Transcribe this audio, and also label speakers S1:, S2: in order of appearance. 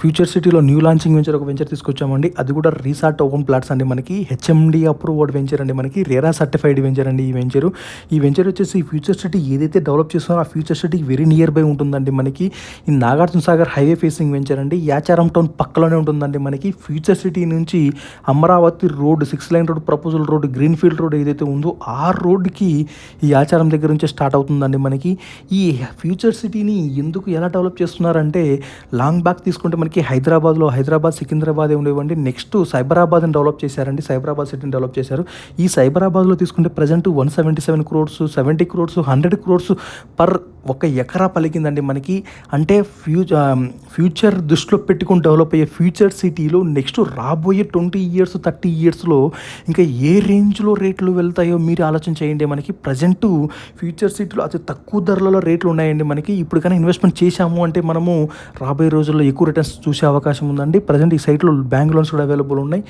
S1: Future సిటీలో new launching venture ఒక venture తీసుకొచ్చామండి. అది కూడా రీసార్ట్ ఓపెన్ ప్లాట్స్ అండి. మనకి హెచ్ఎండి అప్రూవ్డ్ వెంచర్ అండి. మనకి రేరా సర్టిఫైడ్ వెంచర్ అండి ఈ వెంచర్ వచ్చేసి ఫ్యూచర్ సిటీ ఏదైతే డెవలప్ చేస్తున్నారో ఆ ఫ్యూచర్ సిటీకి వెరీ నియర్ బై ఉంటుందండి. మనకి ఈ Nagarjuna Sagar highway facing venture అండి. యాచారం టౌన్ పక్కలోనే ఉంటుందండి. మనకి ఫ్యూచర్ సిటీ నుంచి Amaravati road 6 line road, proposal road, greenfield road ఏదైతే ఉందో ఆ రోడ్డుకి ఈ యాచారం దగ్గర నుంచి స్టార్ట్ అవుతుందండి. మనకి ఈ ఫ్యూచర్ సిటీని ఎందుకు ఎలా డెవలప్ చేస్తున్నారంటే లాంగ్ బ్యాక్ తీసుకుంటే మనకి హైదరాబాద్ సికింద్రాబాద్ ఉండేవండి. నెక్స్ట్ సైబరాబాద్ని డెవలప్ చేశారండి. సైబరాబాద్ సిటీని డెవలప్ చేశారు. ఈ సైబరాబాద్లో తీసుకుంటే present 177 crores, 70 crores, 100 crores per ఒక ఎకరా పలికిందండి మనకి. అంటే ఫ్యూచర్ దృష్టిలో పెట్టుకుని డెవలప్ అయ్యే ఫ్యూచర్ సిటీలో నెక్స్ట్ రాబోయే 20 years 30 yearsలో ఇంకా ఏ రేంజ్లో రేట్లు వెళ్తాయో మీరు ఆలోచన చేయండి. మనకి ప్రజెంట్ ఫ్యూచర్ సిటీలో అతి తక్కువ ధరలలో రేట్లు ఉన్నాయండి. మనకి ఇప్పుడు కానీ ఇన్వెస్ట్మెంట్ చేశాము అంటే మనము రాబోయే రోజుల్లో ఎక్కువ రిటర్న్స్ చూసే అవకాశం ఉందండి. ప్రజెంట్ ఈ సైట్లో బ్యాంక్ లోన్స్ కూడా అవైలబుల్ ఉన్నాయి.